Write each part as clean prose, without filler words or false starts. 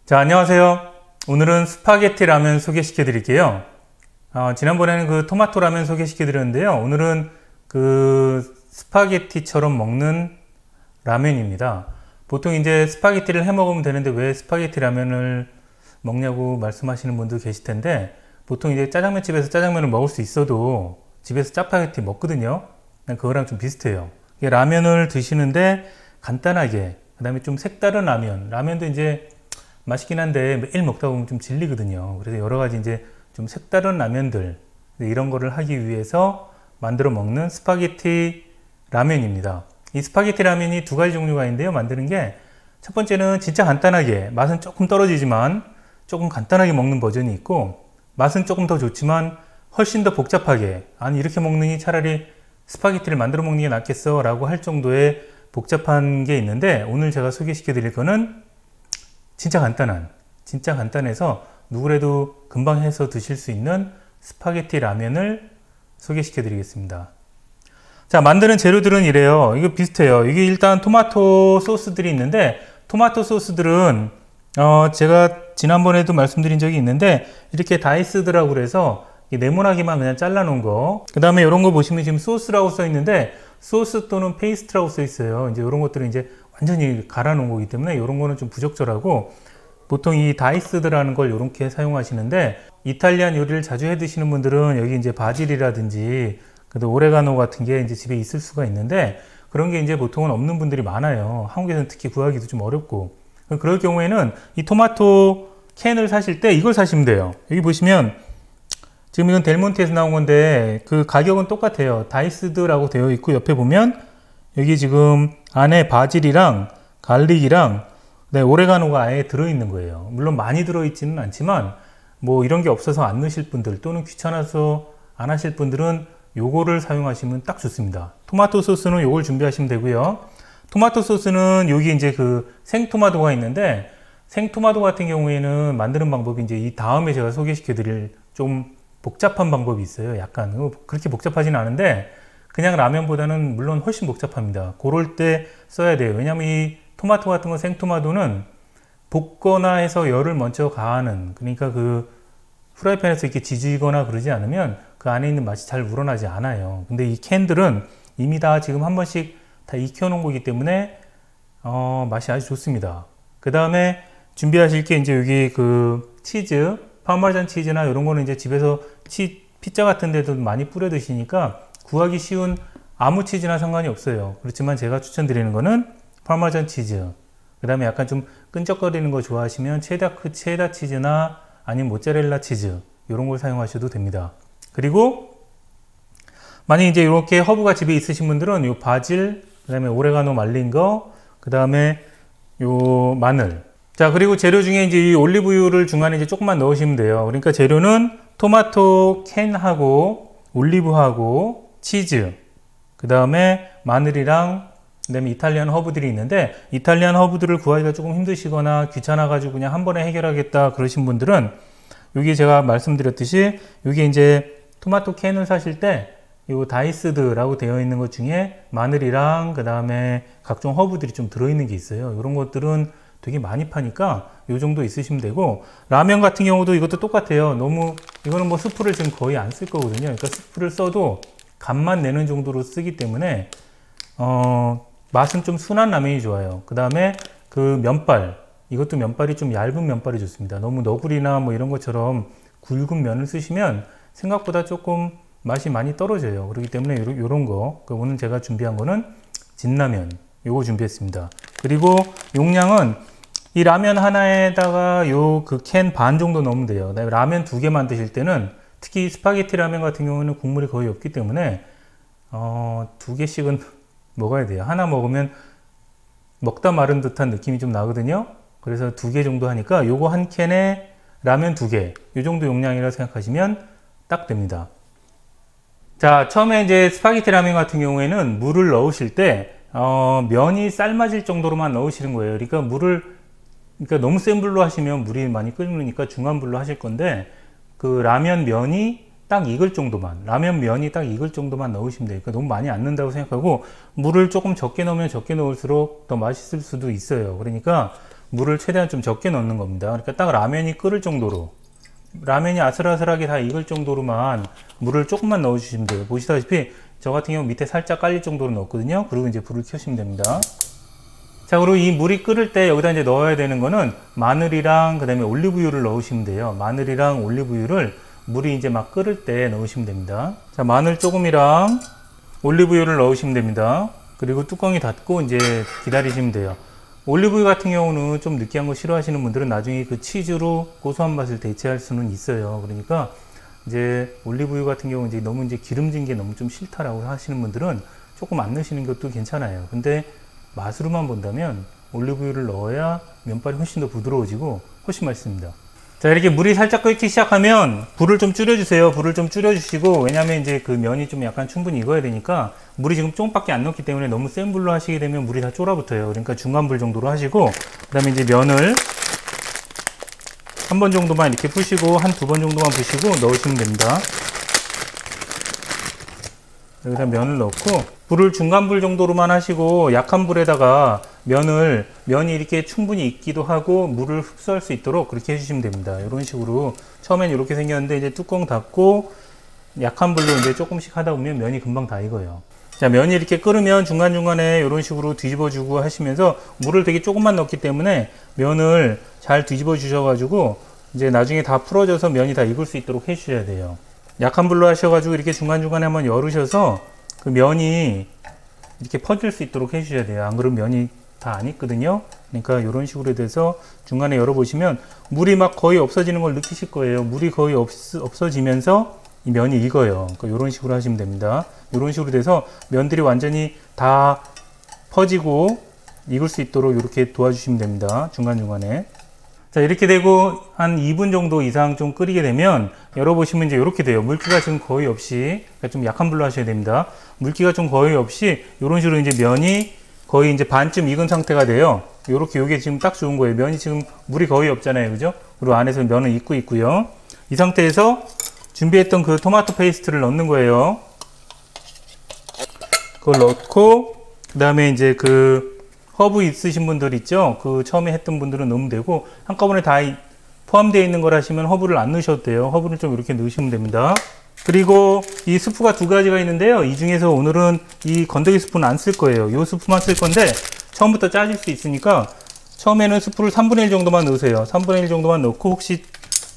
자, 안녕하세요. 오늘은 스파게티 라면 소개시켜 드릴게요. 지난번에는 그 토마토 라면 소개시켜 드렸는데요. 오늘은 그 스파게티처럼 먹는 라면입니다. 보통 이제 스파게티를 해 먹으면 되는데 왜 스파게티 라면을 먹냐고 말씀하시는 분도 계실 텐데, 보통 이제 짜장면 집에서 짜장면을 먹을 수 있어도 집에서 짜파게티 먹거든요. 그거랑 좀 비슷해요. 라면을 드시는데 간단하게, 그 다음에 좀 색다른 라면도 이제 맛있긴 한데 매일 먹다 보면 좀 질리거든요. 그래서 여러 가지 이제 좀 색다른 라면들, 이런 거를 하기 위해서 만들어 먹는 스파게티 라면입니다. 이 스파게티 라면이 두 가지 종류가 있는데요. 만드는 게, 첫 번째는 진짜 간단하게, 맛은 조금 떨어지지만 조금 간단하게 먹는 버전이 있고, 맛은 조금 더 좋지만 훨씬 더 복잡하게, 아니 이렇게 먹느니 차라리 스파게티를 만들어 먹는 게 낫겠어 라고 할 정도의 복잡한 게 있는데, 오늘 제가 소개시켜 드릴 거는 진짜 간단해서 누구라도 금방 해서 드실 수 있는 스파게티 라면을 소개시켜 드리겠습니다. 자, 만드는 재료들은 이래요. 이거 비슷해요. 이게 일단 토마토 소스들이 있는데, 토마토 소스들은 제가 지난번에도 말씀드린 적이 있는데, 이렇게 다이스드라고 그래서 네모나게만 그냥 잘라 놓은 거. 그 다음에 이런 거 보시면 지금 소스라고 써 있는데, 소스 또는 페이스트라고 써 있어요. 이제 이런 것들은 이제 완전히 갈아 놓은 거기 때문에 이런 거는 좀 부적절하고, 보통 이 다이스드라는 걸 이렇게 사용하시는데, 이탈리안 요리를 자주 해 드시는 분들은 여기 이제 바질이라든지 그래도 오레가노 같은 게 이제 집에 있을 수가 있는데, 그런 게 이제 보통은 없는 분들이 많아요. 한국에서는 특히 구하기도 좀 어렵고. 그럴 경우에는 이 토마토 캔을 사실 때 이걸 사시면 돼요. 여기 보시면 지금 이건 델몬테에서 나온 건데 그 가격은 똑같아요. 다이스드라고 되어 있고, 옆에 보면 여기 지금 안에 바질이랑 갈릭이랑 오레가노가 아예 들어있는 거예요. 물론 많이 들어있지는 않지만 뭐 이런 게 없어서 안 넣으실 분들, 또는 귀찮아서 안 하실 분들은 요거를 사용하시면 딱 좋습니다. 토마토 소스는 요걸 준비하시면 되고요. 토마토 소스는 여기 이제 그 생토마토가 있는데, 생토마토 같은 경우에는 만드는 방법이 이제 이 다음에 제가 소개시켜 드릴 좀 복잡한 방법이 있어요. 약간 그렇게 복잡하진 않은데 그냥 라면보다는 물론 훨씬 복잡합니다. 그럴 때 써야 돼요. 왜냐면 이 토마토 같은 거, 생토마토는 볶거나 해서 열을 먼저 가하는, 그러니까 그 프라이팬에서 이렇게 지지거나 그러지 않으면 그 안에 있는 맛이 잘 우러나지 않아요. 근데 이 캔들은 이미 다 지금 한 번씩 다 익혀 놓은 거기 때문에 맛이 아주 좋습니다. 그 다음에 준비하실 게 이제 여기 그 치즈, 파마산 치즈나 이런 거는 이제 집에서 피자 같은 데도 많이 뿌려 드시니까 구하기 쉬운 아무 치즈나 상관이 없어요. 그렇지만 제가 추천드리는 거는 파마산 치즈, 그 다음에 약간 좀 끈적거리는 거 좋아하시면 체다 치즈나 아니면 모짜렐라 치즈, 이런 걸 사용하셔도 됩니다. 그리고 만약 이제 이렇게 허브가 집에 있으신 분들은 요 바질, 그 다음에 오레가노 말린 거, 그 다음에 요 마늘. 자, 그리고 재료 중에 이제 이 올리브유를 중간에 이제 조금만 넣으시면 돼요. 그러니까 재료는 토마토 캔하고 올리브하고 치즈, 그 다음에 마늘이랑 그 다음에 이탈리안 허브들이 있는데, 이탈리안 허브들을 구하기가 조금 힘드시거나 귀찮아 가지고 그냥 한 번에 해결하겠다 그러신 분들은 여기 제가 말씀드렸듯이 여기 이제 토마토 캔을 사실 때 이 다이스드라고 되어 있는 것 중에 마늘이랑 그 다음에 각종 허브들이 좀 들어있는 게 있어요. 이런 것들은 되게 많이 파니까 이 정도 있으시면 되고, 라면 같은 경우도 이것도 똑같아요. 이거는 뭐 스프를 지금 거의 안 쓸 거거든요. 그러니까 스프를 써도 간만 내는 정도로 쓰기 때문에 맛은 좀 순한 라면이 좋아요. 그 다음에 그 면발, 이것도 면발이 좀 얇은 면발이 좋습니다. 너무 너구리나 뭐 이런 것처럼 굵은 면을 쓰시면 생각보다 조금 맛이 많이 떨어져요. 그렇기 때문에 이런 거, 오늘 제가 준비한 거는 진라면, 요거 준비했습니다. 그리고 용량은 이 라면 하나에다가 요 그 캔 반 정도 넣으면 돼요. 라면 2개 만드실 때는, 특히 스파게티 라면 같은 경우는 국물이 거의 없기 때문에 2개씩은 먹어야 돼요. 하나 먹으면 먹다 마른 듯한 느낌이 좀 나거든요. 그래서 2개 정도 하니까 요거 한 캔에 라면 2개, 요 정도 용량이라 생각하시면 딱 됩니다. 자, 처음에 이제 스파게티 라면 같은 경우에는 물을 넣으실 때 면이 삶아질 정도로만 넣으시는 거예요. 그러니까 너무 센 불로 하시면 물이 많이 끓으니까 중간 불로 하실 건데, 그 라면 면이 딱 익을 정도만, 라면 면이 딱 익을 정도만 넣으시면 돼요. 그러니까 너무 많이 안 넣는다고 생각하고, 물을 조금 적게 넣으면 적게 넣을수록 더 맛있을 수도 있어요. 그러니까 물을 최대한 좀 적게 넣는 겁니다. 그러니까 딱 라면이 끓을 정도로, 라면이 아슬아슬하게 다 익을 정도로만 물을 조금만 넣어 주시면 돼요. 보시다시피 저 같은 경우 밑에 살짝 깔릴 정도로 넣었거든요. 그리고 이제 불을 켜시면 됩니다. 자, 그리고 이 물이 끓을 때 여기다 이제 넣어야 되는 거는 마늘이랑 그 다음에 올리브유를 넣으시면 돼요. 마늘이랑 올리브유를 물이 이제 막 끓을 때 넣으시면 됩니다. 자, 마늘 조금이랑 올리브유를 넣으시면 됩니다. 그리고 뚜껑이 닫고 이제 기다리시면 돼요. 올리브유 같은 경우는 좀 느끼한 거 싫어하시는 분들은 나중에 그 치즈로 고소한 맛을 대체할 수는 있어요. 그러니까 이제 올리브유 같은 경우 이제 너무 이제 기름진 게 너무 좀 싫다라고 하시는 분들은 조금 안 넣으시는 것도 괜찮아요. 근데 맛으로만 본다면 올리브유를 넣어야 면발이 훨씬 더 부드러워지고 훨씬 맛있습니다. 자, 이렇게 물이 살짝 끓기 시작하면 불을 좀 줄여주세요. 불을 좀 줄여주시고, 왜냐면 이제 그 면이 좀 약간 충분히 익어야 되니까 물이 지금 조금밖에 안 넣기 때문에 너무 센 불로 하시게 되면 물이 다 쫄아붙어요. 그러니까 중간 불 정도로 하시고, 그 다음에 이제 면을 한 번 정도만 이렇게 푸시고, 한 두 번 정도만 부시고 넣으시면 됩니다. 여기다 면을 넣고 불을 중간불 정도로만 하시고 약한 불에다가 면이 이렇게 충분히 익기도 하고 물을 흡수할 수 있도록 그렇게 해주시면 됩니다. 이런 식으로 처음엔 이렇게 생겼는데 이제 뚜껑 닫고 약한 불로 이제 조금씩 하다 보면 면이 금방 다 익어요. 자, 면이 이렇게 끓으면 중간중간에 이런 식으로 뒤집어주고 하시면서 물을 되게 조금만 넣기 때문에 면을 잘 뒤집어 주셔가지고 이제 나중에 다 풀어져서 면이 다 익을 수 있도록 해주셔야 돼요. 약한 불로 하셔가지고 이렇게 중간중간에 한번 열으셔서 그 면이 이렇게 퍼질 수 있도록 해주셔야 돼요. 안 그러면 면이 다 안 익거든요. 그러니까 이런 식으로 돼서 중간에 열어보시면 물이 막 거의 없어지는 걸 느끼실 거예요. 물이 거의 없어지면서 이 면이 익어요. 그러니까 이런 식으로 하시면 됩니다. 이런 식으로 돼서 면들이 완전히 다 퍼지고 익을 수 있도록 이렇게 도와주시면 됩니다. 중간중간에. 자, 이렇게 되고 한 2분 정도 이상 좀 끓이게 되면 열어보시면 이제 이렇게 돼요. 물기가 지금 거의 없이, 그러니까 좀 약한 불로 하셔야 됩니다. 물기가 좀 거의 없이 이런 식으로 이제 면이 거의 이제 반쯤 익은 상태가 돼요. 요렇게 요게 지금 딱 좋은 거예요. 면이 지금 물이 거의 없잖아요. 그죠? 그리고 안에서 면은 익고 있고요. 이 상태에서 준비했던 그 토마토 페이스트를 넣는 거예요. 그걸 넣고 그 다음에 이제 그 허브 있으신 분들 있죠? 그 처음에 했던 분들은 넣으면 되고 한꺼번에 다 포함되어 있는 걸 하시면 허브를 안 넣으셔도 돼요. 허브를 좀 이렇게 넣으시면 됩니다. 그리고 이 스프가 두 가지가 있는데요. 이 중에서 오늘은 이 건더기 스프는 안 쓸 거예요. 이 스프만 쓸 건데 처음부터 짜질 수 있으니까 처음에는 스프를 3분의 1 정도만 넣으세요. 3분의 1 정도만 넣고 혹시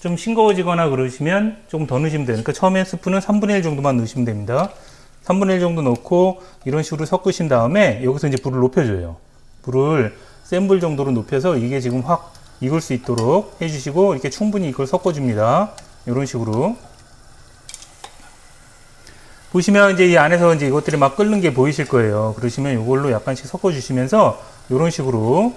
좀 싱거워지거나 그러시면 조금 더 넣으시면 돼요. 그러니까 처음에 스프는 3분의 1 정도만 넣으시면 됩니다. 3분의 1 정도 넣고 이런 식으로 섞으신 다음에 여기서 이제 불을 높여줘요. 불을 센 불 정도로 높여서 이게 지금 확 익을 수 있도록 해주시고 이렇게 충분히 이걸 섞어줍니다. 이런 식으로 보시면 이제 이 안에서 이제 이것들이 막 끓는 게 보이실 거예요. 그러시면 이걸로 약간씩 섞어주시면서 이런 식으로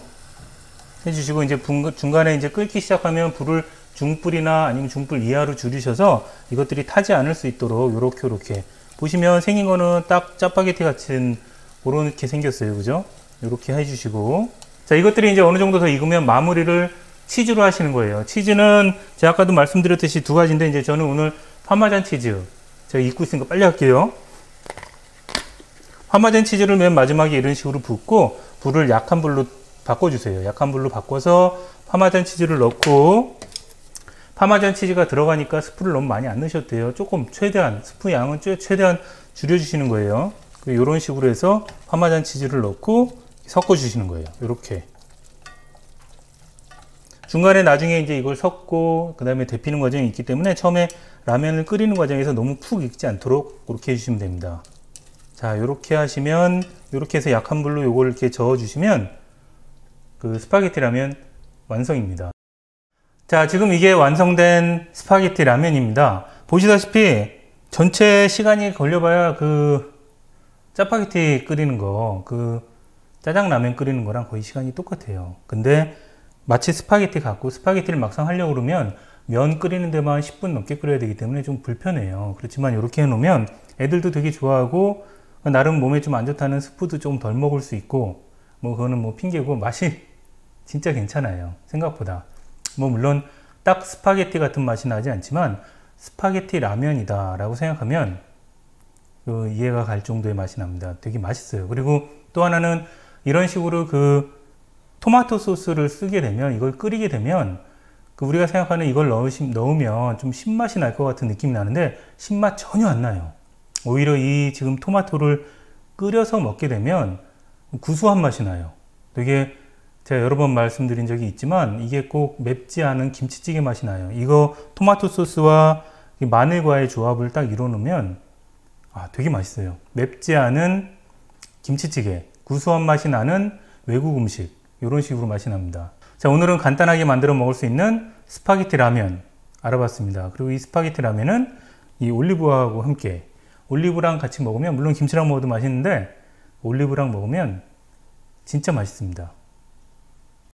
해주시고 이제 중간에 이제 끓기 시작하면 불을 중불이나 아니면 중불 이하로 줄이셔서 이것들이 타지 않을 수 있도록 요렇게 보시면 생긴 거는 딱 짜파게티 같은 그렇게 생겼어요. 그죠? 이렇게 해주시고 자, 이것들이 이제 어느 정도 더 익으면 마무리를 치즈로 하시는 거예요. 치즈는 제가 아까도 말씀드렸듯이 두 가지인데 이제 저는 오늘 파마잔 치즈 제가 익고 있으니까 빨리 할게요. 파마잔 치즈를 맨 마지막에 이런 식으로 붓고 불을 약한 불로 바꿔주세요. 약한 불로 바꿔서 파마잔 치즈를 넣고 파마잔 치즈가 들어가니까 스프를 너무 많이 안 넣으셔도 돼요. 조금 최대한 스프 양은 최대한 줄여주시는 거예요. 이런 식으로 해서 파마잔 치즈를 넣고 섞어주시는 거예요. 이렇게 중간에 나중에 이제 이걸 섞고 그 다음에 데피는 과정이 있기 때문에 처음에 라면을 끓이는 과정에서 너무 푹 익지 않도록 그렇게 해주시면 됩니다. 자, 이렇게 하시면 이렇게 해서 약한 불로 요걸 이렇게 저어주시면 그 스파게티 라면 완성입니다. 자, 지금 이게 완성된 스파게티 라면입니다. 보시다시피 전체 시간이 걸려봐야 그 짜파게티 끓이는 거, 그 짜장라면 끓이는 거랑 거의 시간이 똑같아요. 근데 마치 스파게티 같고 스파게티를 막상 하려고 그러면 면 끓이는 데만 10분 넘게 끓여야 되기 때문에 좀 불편해요. 그렇지만 이렇게 해놓으면 애들도 되게 좋아하고 나름 몸에 좀 안 좋다는 스프도 좀 덜 먹을 수 있고 뭐 그거는 뭐 핑계고 맛이 진짜 괜찮아요. 생각보다. 뭐 물론 딱 스파게티 같은 맛이 나지 않지만 스파게티 라면이다 라고 생각하면 그 이해가 갈 정도의 맛이 납니다. 되게 맛있어요. 그리고 또 하나는 이런 식으로 그 토마토 소스를 쓰게 되면, 이걸 끓이게 되면 우리가 생각하는 이걸 넣으면 좀 신맛이 날 것 같은 느낌이 나는데 신맛 전혀 안 나요. 오히려 이 지금 토마토를 끓여서 먹게 되면 구수한 맛이 나요. 되게 제가 여러 번 말씀드린 적이 있지만 이게 꼭 맵지 않은 김치찌개 맛이 나요. 이거 토마토 소스와 마늘과의 조합을 딱 이뤄놓으면 되게 맛있어요. 맵지 않은 김치찌개, 구수한 맛이 나는 외국 음식, 이런 식으로 맛이 납니다. 자, 오늘은 간단하게 만들어 먹을 수 있는 스파게티 라면 알아봤습니다. 그리고 이 스파게티 라면은 이 올리브하고 함께, 올리브랑 같이 먹으면, 물론 김치랑 먹어도 맛있는데 올리브랑 먹으면 진짜 맛있습니다.